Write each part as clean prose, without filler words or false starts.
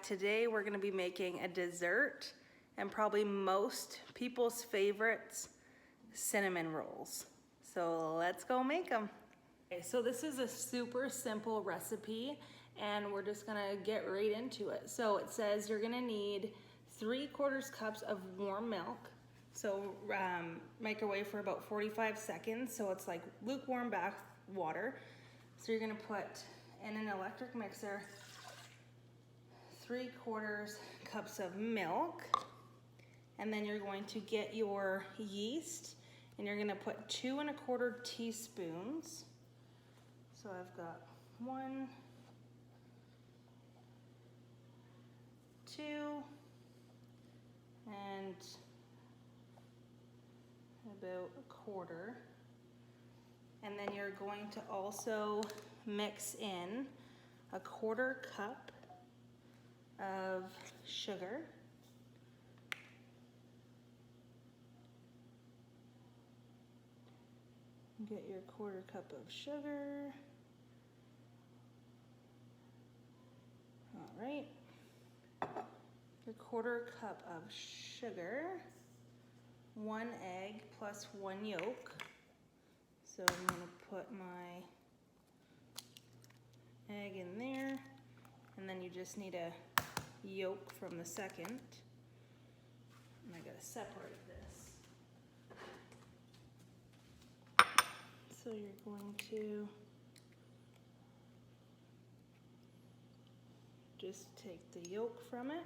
Today we're gonna be making a dessert and probably most people's favorites, cinnamon rolls. So let's go make them. Okay, so this is a super simple recipe and we're just gonna get right into it. So it says you're gonna need 3/4 cups of warm milk. So microwave for about 45 seconds. So it's like lukewarm bath water. So you're gonna put in an electric mixer 3/4 cups of milk, and then you're going to get your yeast and you're gonna put 2 1/4 teaspoons. So I've got 1, 2, and about 1/4. And then you're going to also mix in 1/4 cup of sugar. Get your 1/4 cup of sugar. All right. Your 1/4 cup of sugar. 1 egg plus 1 yolk. So I'm gonna put my egg in there, and then you just need a yolk from the second. And I gotta separate this. So you're going to just take the yolk from it.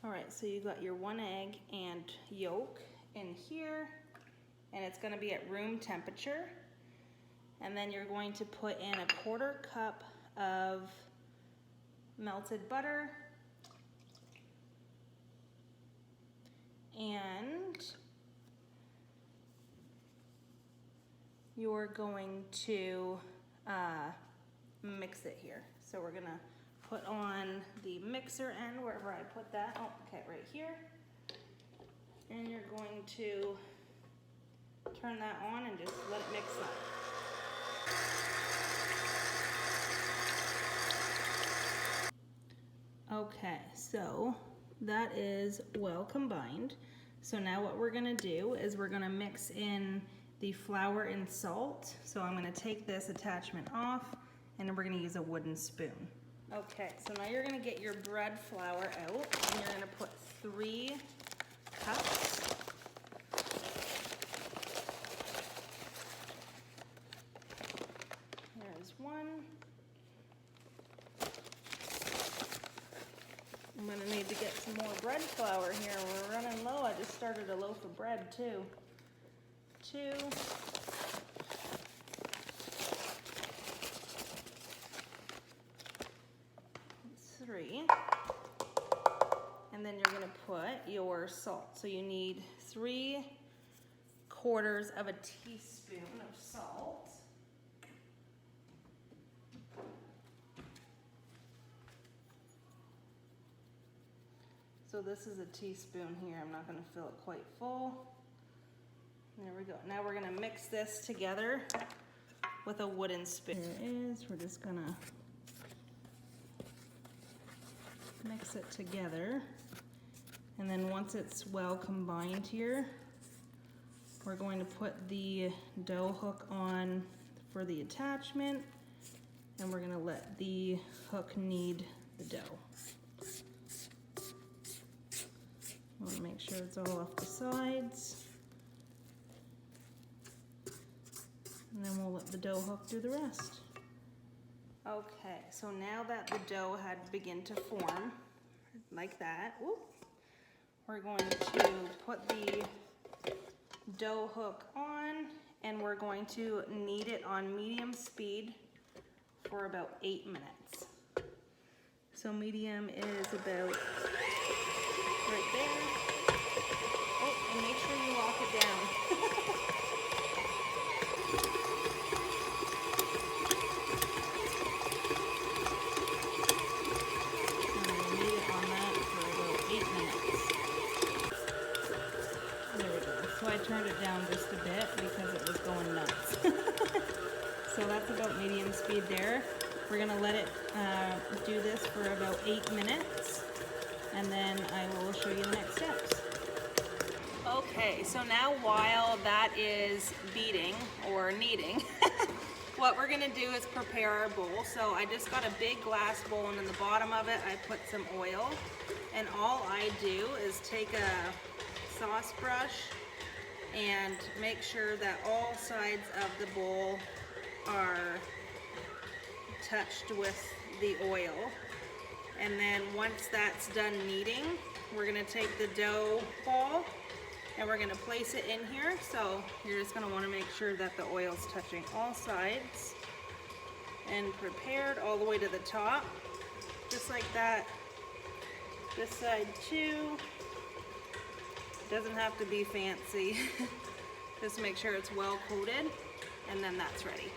All right, so you got your 1 egg and yolk in here, and it's gonna be at room temperature. And then you're going to put in 1/4 cup of melted butter, and you're going to mix it here. So we're gonna put on the mixer end, wherever I put that. Oh, okay, right here. And you're going to turn that on and just let it mix up. Okay, so that is well combined. So now what we're gonna do is we're gonna mix in the flour and salt. So I'm gonna take this attachment off and then we're gonna use a wooden spoon. Okay, so now you're gonna get your bread flour out and you're gonna put 3 cups. There's 1. I'm gonna need to get some more bread flour here. We're running low. I just started a loaf of bread too. 2. 3. And then you're gonna put your salt. So you need 3/4 of a teaspoon of salt. So this is a teaspoon here. I'm not gonna fill it quite full. There we go. Now we're gonna mix this together with a wooden spoon. Here it is. We're just gonna mix it together. And then once it's well combined here, we're going to put the dough hook on for the attachment, and we're gonna let the hook knead the dough. I want to make sure it's all off the sides. And then we'll let the dough hook do the rest. Okay, so now that the dough had begun to form, like that, whoop, we're going to put the dough hook on and we're going to knead it on medium speed for about 8 minutes. So medium is about right there. Oh, and make sure you lock it down. And we'll knead it on that for about 8 minutes. There we go. So I turned it down just a bit because it was going nuts. So that's about medium speed there. We're gonna let it do this for about 8 minutes, and then I will show you the next steps. Okay, so now while that is beating or kneading, what we're gonna do is prepare our bowl. So I just got a big glass bowl, and in the bottom of it I put some oil, and all I do is take a sauce brush and make sure that all sides of the bowl are touched with the oil. And then once that's done kneading, we're gonna take the dough ball and we're gonna place it in here. So you're just gonna wanna make sure that the oil's touching all sides and prepared all the way to the top, just like that. This side too. Doesn't have to be fancy. Just make sure it's well coated, and then that's ready.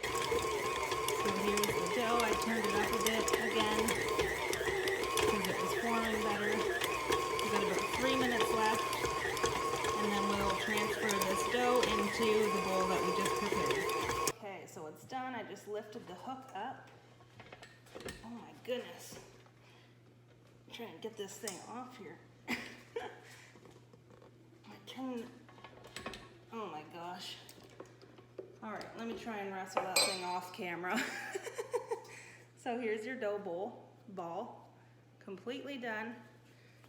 So here's the dough. I turned it up a bit again because it was forming better. We've got about 3 minutes left, and then we'll transfer this dough into the bowl that we just prepared. Okay, so it's done. I just lifted the hook up. Oh my goodness. I'm trying to get this thing off here. Oh my gosh. All right, let me try and wrestle that thing off camera. So here's your dough ball, completely done.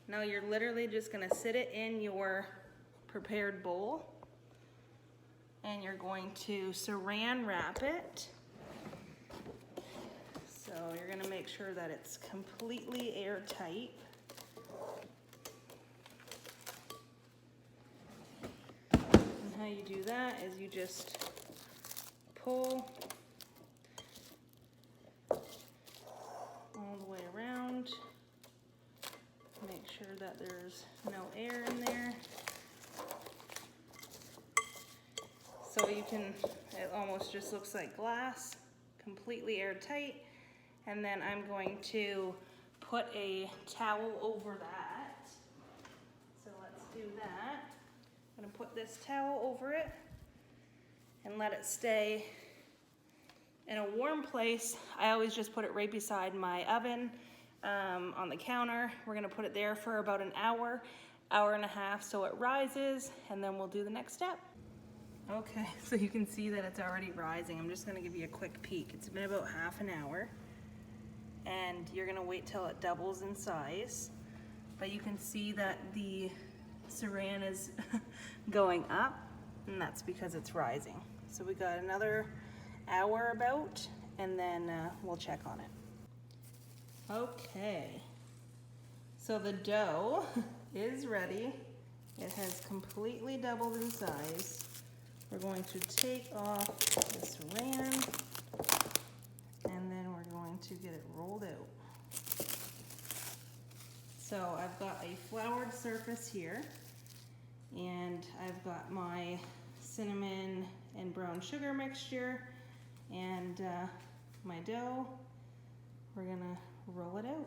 Now you're literally just gonna sit it in your prepared bowl, and you're going to saran wrap it. So you're gonna make sure that it's completely airtight. How you do that is you just pull all the way around, make sure that there's no air in there. So you can, it almost just looks like glass, completely airtight. And then I'm going to put a towel over that. So let's do that. I'm gonna put this towel over it and let it stay in a warm place. I always just put it right beside my oven on the counter. We're gonna put it there for about an hour, hour and a half, so it rises, and then we'll do the next step. Okay, so you can see that it's already rising. I'm just gonna give you a quick peek. It's been about half an hour, and you're gonna wait till it doubles in size. But you can see that the saran is going up, and that's because it's rising. So we got another hour about, and then we'll check on it. Okay, so the dough is ready. It has completely doubled in size. We're going to take off the saran, and then we're going to get it rolled out. So I've got a floured surface here, and I've got my cinnamon and brown sugar mixture and my dough. We're gonna roll it out.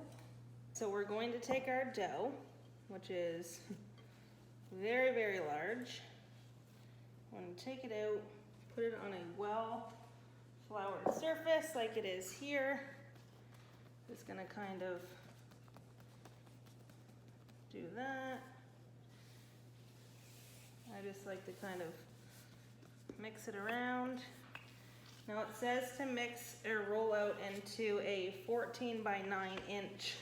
So we're going to take our dough, which is very, very large. I'm gonna take it out, put it on a well floured surface like it is here. Just gonna kind of do that. I just like to kind of mix it around. Now it says to mix or roll out into a 14 by 9 inch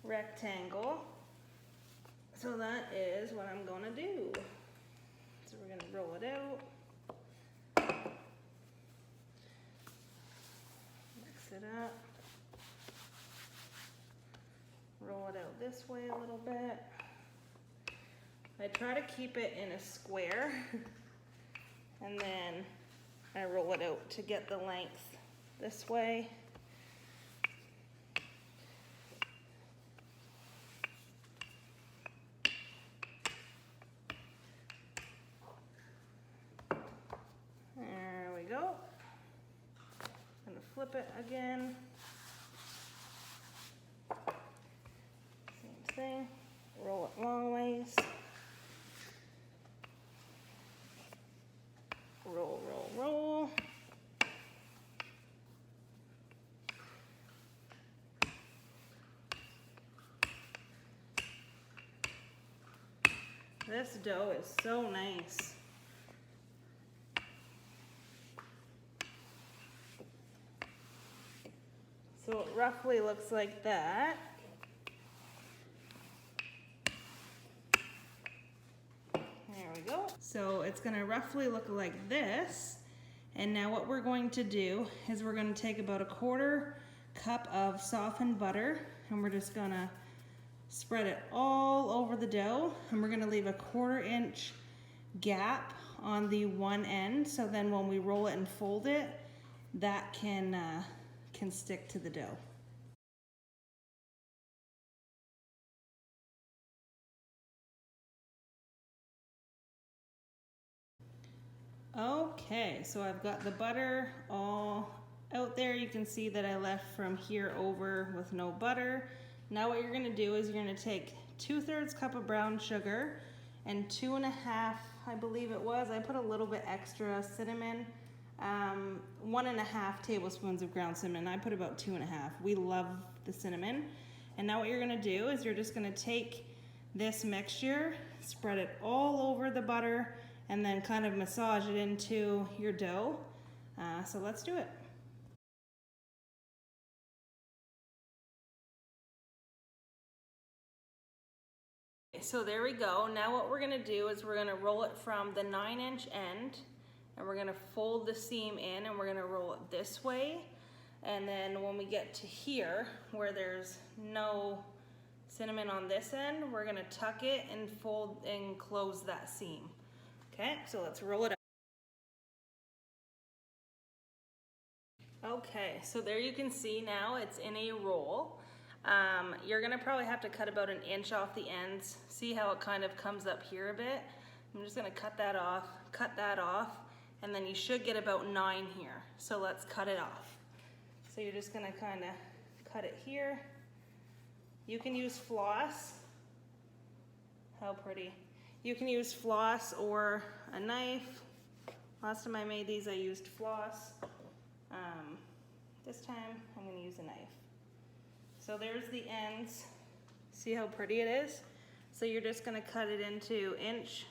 rectangle. So that is what I'm gonna do. So we're gonna roll it out. Mix it up. Roll it out this way a little bit. I try to keep it in a square, and then I roll it out to get the length this way. There we go. I'm gonna flip it again. Same thing. Roll it long ways. Roll, roll, roll. This dough is so nice. So it roughly looks like that. There we go. So it's gonna roughly look like this. And now what we're going to do is we're gonna take about 1/4 cup of softened butter, and we're just gonna spread it all over the dough, and we're gonna leave a 1/4 inch gap on the one end, so then when we roll it and fold it, that can stick to the dough. Okay, so I've got the butter all out there. You can see that I left from here over with no butter. Now what you're gonna do is you're gonna take 2/3 cup of brown sugar and 2.5, I believe it was, I put a little bit extra cinnamon, 1.5 tablespoons of ground cinnamon. I put about 2.5. We love the cinnamon. And now what you're gonna do is you're just gonna take this mixture, spread it all over the butter, and then kind of massage it into your dough. So let's do it. So there we go. Now what we're gonna do is we're gonna roll it from the 9-inch end, and we're gonna fold the seam in, and we're gonna roll it this way. And then when we get to here, where there's no cinnamon on this end, we're gonna tuck it and fold and close that seam. Okay, so let's roll it up. Okay, so there you can see now it's in a roll. You're gonna probably have to cut about 1 inch off the ends. See how it kind of comes up here a bit? I'm just gonna cut that off, and then you should get about 9 here. So let's cut it off. So you're just gonna kind of cut it here. You can use floss. How pretty. You can use floss or a knife. Last time I made these, I used floss. This time, I'm gonna use a knife. So there's the ends. See how pretty it is? So you're just gonna cut it into inch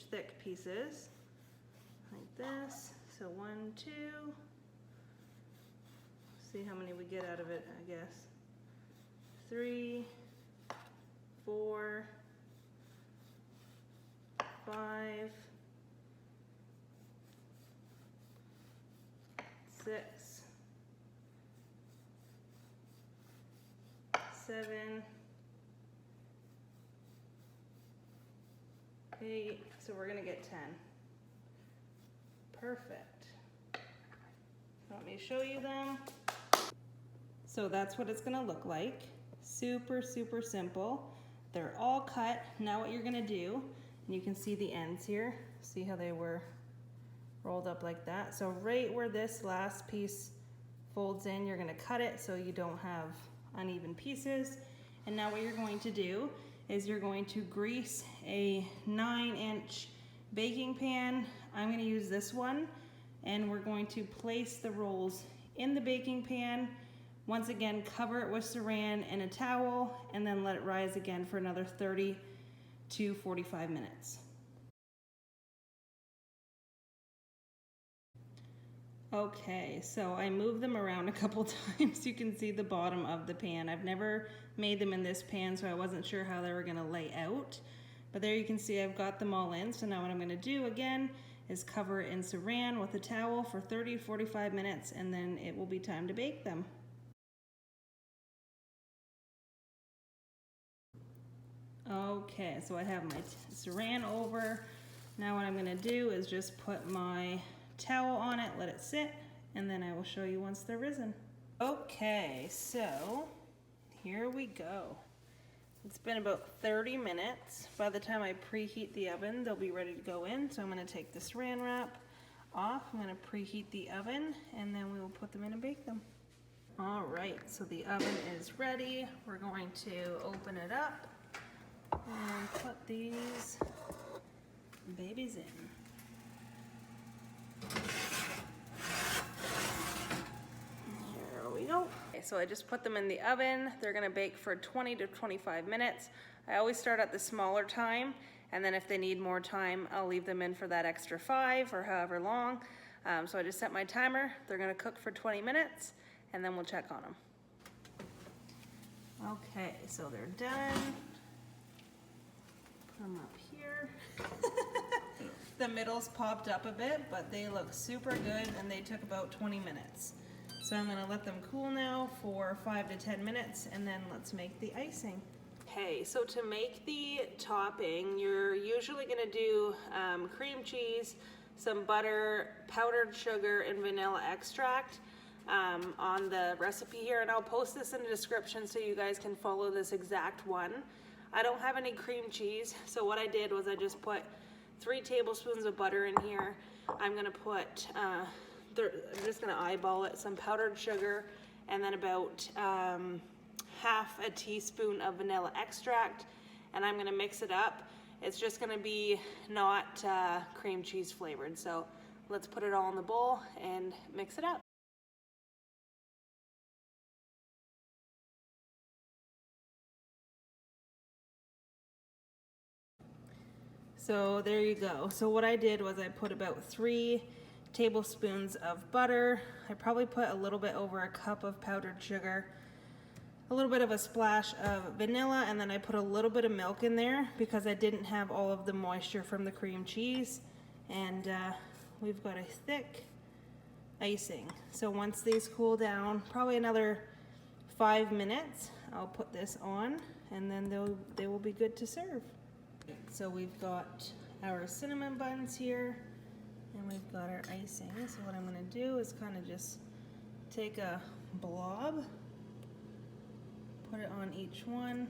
thick pieces, like this. So 1, 2. See how many we get out of it, I guess. 3, 4, 5, 6, 7, 8, so we're gonna get 10. Perfect. Want me to show you them? So that's what it's gonna look like. Super, super simple. They're all cut. Now what you're gonna do, and you can see the ends here. See how they were rolled up like that? So right where this last piece folds in, you're gonna cut it so you don't have uneven pieces. And now what you're going to do is you're going to grease a 9-inch baking pan. I'm gonna use this one, and we're going to place the rolls in the baking pan. Once again, cover it with saran and a towel, and then let it rise again for another 30 to 45 minutes. Okay, so I moved them around a couple times. You can see the bottom of the pan. I've never made them in this pan, so I wasn't sure how they were gonna lay out. But there you can see I've got them all in. So now what I'm gonna do again is cover it in saran with a towel for 30 to 45 minutes, and then it will be time to bake them. Okay, so I have my saran over. Now what I'm gonna do is just put my towel on it, let it sit, and then I will show you once they're risen. Okay, so here we go. It's been about 30 minutes. By the time I preheat the oven, they'll be ready to go in. So I'm gonna take the saran wrap off. I'm gonna preheat the oven, and then we will put them in and bake them. All right, so the oven is ready. We're going to open it up and put these babies in. Here we go. So I just put them in the oven. They're gonna bake for 20 to 25 minutes. I always start at the smaller time, and then if they need more time, I'll leave them in for that extra 5 or however long. So I just set my timer. They're gonna cook for 20 minutes, and then we'll check on them. Okay, so they're done. Put them up here. The middle's popped up a bit, but they look super good, and they took about 20 minutes. So I'm gonna let them cool now for 5 to 10 minutes, and then let's make the icing. Okay, so to make the topping, you're usually gonna do cream cheese, some butter, powdered sugar, and vanilla extract on the recipe here, and I'll post this in the description so you guys can follow this exact one. I don't have any cream cheese, so what I did was I just put 3 tablespoons of butter in here. I'm gonna put, I'm just gonna eyeball it, some powdered sugar, and then about half a teaspoon of vanilla extract, and I'm gonna mix it up. It's just gonna be not cream cheese flavored, so let's put it all in the bowl and mix it up. So there you go. So what I did was I put about 3 tablespoons of butter. I probably put a little bit over a cup of powdered sugar, a little bit of a splash of vanilla, and then I put a little bit of milk in there because I didn't have all of the moisture from the cream cheese. And we've got a thick icing. So once these cool down, probably another 5 minutes, I'll put this on, and then they will be good to serve. So we've got our cinnamon buns here, and we've got our icing. So what I'm gonna do is kind of just take a blob, put it on each one,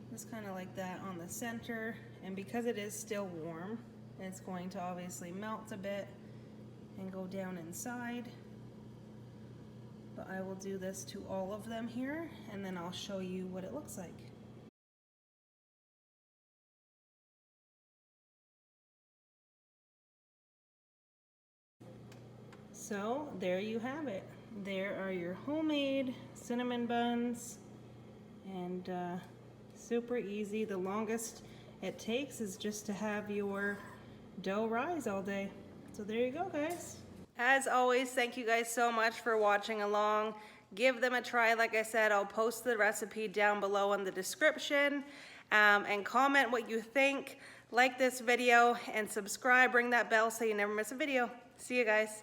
just kind of like that on the center. And because it is still warm, it's going to obviously melt a bit and go down inside. But I will do this to all of them here, and then I'll show you what it looks like. So there you have it. There are your homemade cinnamon buns, and super easy. The longest it takes is just to have your dough rise all day. So there you go, guys. As always, thank you guys so much for watching along. Give them a try. Like I said, I'll post the recipe down below in the description, and comment what you think. Like this video and subscribe. Ring that bell so you never miss a video. See you guys.